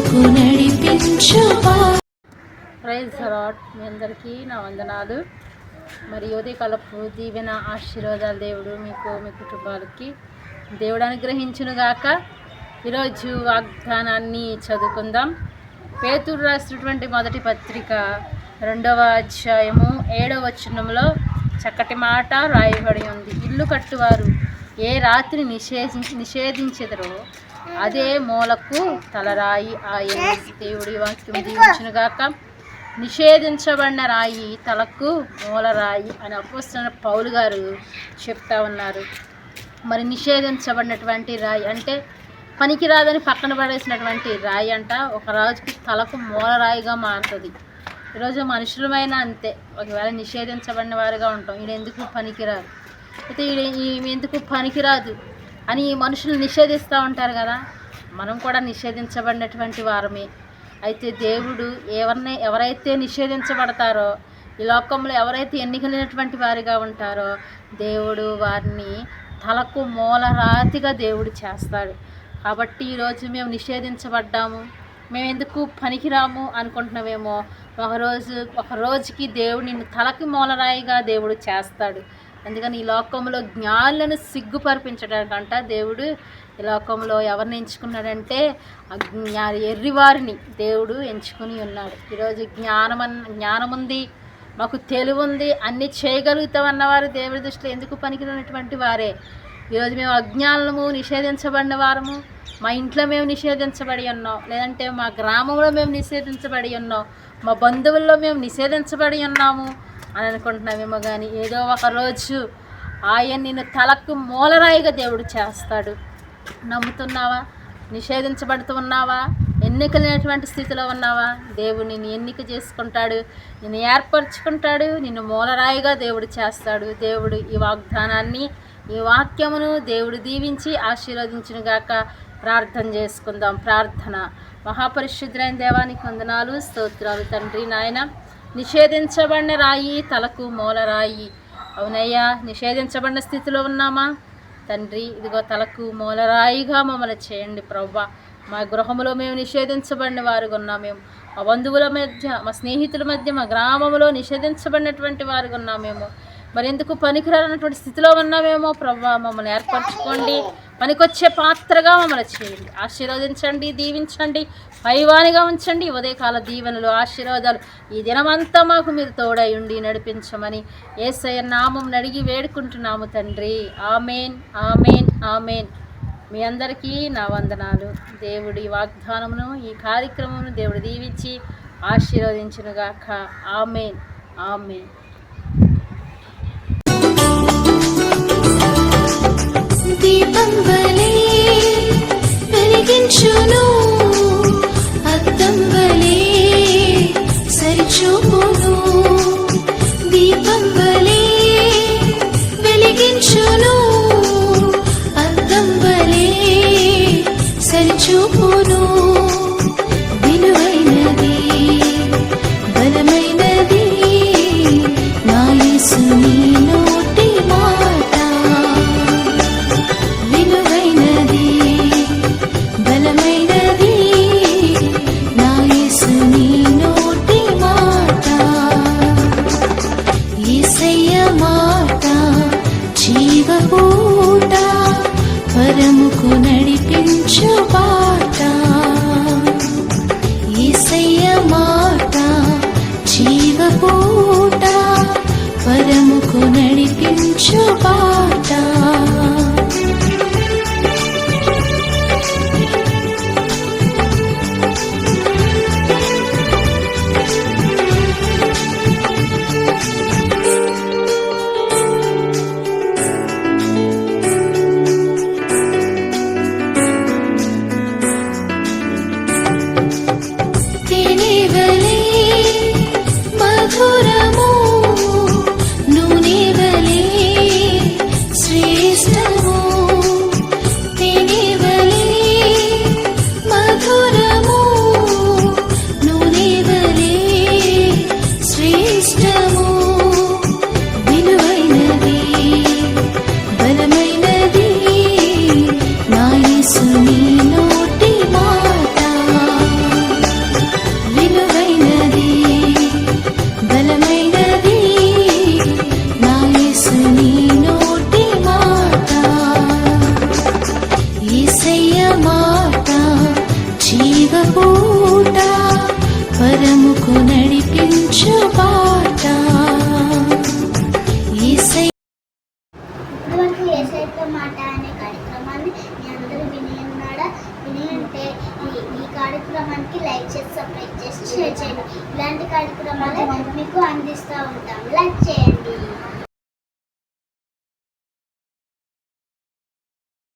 పరముకు నడిపించు. Praise the lord. మీ అందరికీ నా వందనాలు. మరి ఉదయకాలపు దీవెన ఆశీర్వాదాలు దేవుడు మీకు మీ కుటుంబాలకి దేవుడు అనుగ్రహించునుగాక. ఈరోజు వాగ్దానాన్ని చదువుకుందాం. పేతురు రాసినటువంటి మొదటి పత్రిక 2వ అధ్యాయము 7వ వచనంలో చక్కటి మాట రాయబడి ఉంది. ఇల్లు కట్టువారు ఏ రాత్రి నిషేధించెదరో అదే మూలకు తలరాయి ఆయన. దేవుడి వాక్యం దీవించునుగాక. నిషేధించబడిన రాయి తలకు మూలరాయి అని అపోస్తలుడైన పౌలు గారు చెప్తా ఉన్నారు. మరి నిషేధించబడినటువంటి రాయి అంటే పనికిరాదని పక్కన పడేసినటువంటి రాయి అంట ఒక రాజుకి తలకు మూలరాయిగా మారుతుంది. ఈరోజు మనుషులమైన అంతే. ఒకవేళ నిషేధించబడిన వారుగా ఉంటాం. ఈయన ఎందుకు పనికిరాదు, అయితే ఈమె ఎందుకు పనికిరాదు అని మనుషులు నిషేధిస్తూ ఉంటారు కదా. మనం కూడా నిషేధించబడినటువంటి వారమే. అయితే దేవుడు ఎవరైతే నిషేధించబడతారో, ఈ లోకంలో ఎవరైతే ఎన్నికలేనటువంటి వారిగా ఉంటారో, దేవుడు వారిని తలకు మూలరాతిగా దేవుడు చేస్తాడు. కాబట్టి ఈరోజు మేము నిషేధించబడ్డాము, మేము ఎందుకు పనికిరాము అనుకుంటున్నామేమో, ఒక రోజుకి దేవుడు నిన్ను తలకి మూలరాయిగా దేవుడు చేస్తాడు. అందుకని ఈ లోకంలో జ్ఞానులను సిగ్గుపరిపించడానికంట దేవుడు ఈ లోకంలో ఎవరిని ఎంచుకున్నాడంటే ఎర్రివారిని దేవుడు ఎంచుకుని ఉన్నాడు. ఈరోజు జ్ఞానం ఉంది, మాకు తెలివి ఉంది, అన్నీ చేయగలుగుతామన్నవారు దేవుడి దృష్టిలో ఎందుకు పనికిరానటువంటి వారే. ఈరోజు మేము అజ్ఞానము, నిషేధించబడిన వారము, మా ఇంట్లో మేము నిషేధించబడి ఉన్నాం, లేదంటే మా గ్రామంలో మేము నిషేధించబడి ఉన్నాం, మా బంధువుల్లో మేము నిషేధించబడి ఉన్నాము అని అనుకుంటున్నామేమో. కానీ ఏదో ఒక రోజు ఆయన నిన్ను తలకు మూలరాయిగా దేవుడు చేస్తాడు. నమ్ముతున్నావా? నిషేధించబడుతూ ఉన్నావా? ఎన్నికలేనటువంటి స్థితిలో ఉన్నావా? దేవుడు నిన్ను ఎన్నిక చేసుకుంటాడు, నిన్ను ఏర్పరచుకుంటాడు, నిన్ను మూలరాయిగా దేవుడు చేస్తాడు. దేవుడు ఈ వాగ్దానాన్ని, ఈ వాక్యమును దేవుడు దీవించి ఆశీర్వదించునుగాక. ప్రార్థన చేసుకుందాం. ప్రార్థన. మహాపరిశుద్ధులైన దేవానికి వందనాలు, స్తోత్రాలు తండ్రి. నాయన, నిషేధించబడిన రాయి తలకు మూలరాయి. అవునయ్యా, నిషేధించబడిన స్థితిలో ఉన్నామా తండ్రి? ఇదిగో తలకు మూలరాయిగా మమ్మల్ని చేయండి ప్రభువా. మా గృహంలో మేము నిషేధించబడిన వారుగా ఉన్నాం. మేము మా బంధువుల మధ్య, మా స్నేహితుల మధ్య, మా గ్రామంలో నిషేధించబడినటువంటి వారుగా ఉన్నామేమో. మరి ఎందుకు పనికిరానటువంటి స్థితిలో ఉన్నామేమో ప్రభువా. మమ్మల్ని ఏర్పరచుకోండి, పనికొచ్చే పాత్రగా మమ్మల్ని చేయండి. ఆశీర్వదించండి, దీవించండి, పైవానిగా ఉంచండి. ఉదయకాల దీవెనలు, ఆశీర్వాదాలు ఈ దినమంతా మాకు మీరు తోడై ఉండి నడిపించమని యేసయ్య నామం అడిగి వేడుకుంటున్నాము తండ్రి. ఆమేన్, ఆమేన్, ఆమేన్. మీ అందరికీ నా వందనాలు. దేవుడి వాగ్దానమును, ఈ కార్యక్రమమును దేవుడు దీవించి ఆశీర్వదించునుగాక. ఆమేన్, ఆమేన్. దీపం వలె వెలిగించును, అద్దం వలె సరిచూపును. దీపం వలె వెలిగించును, అద్దం వలె సరిచూపును. విలువైనది, బలమైనది నా యేసుని నోటి మాట. విలువైనది, బలమైనది నా యేసుని నోటి మాట. యేసయ్య మాట జీవపూట, పరముకు నడిపించు బాట. యేసయ్య మాట జీవపూట, పరముకు నడిపించు బాట. మధురము నూనె వలె శ్రీ ఏసైతో మాట అనే కార్యక్రమాన్ని మీ అందరూ విని ఉంటే ఈ కార్యక్రమానికి లైక్ చేసి సబ్స్క్రైబ్ చేసి షేర్ చేయండి. ఇలాంటి కార్యక్రమాలే మీకు అందిస్తూ ఉంటాం. లైక్ చేయండి.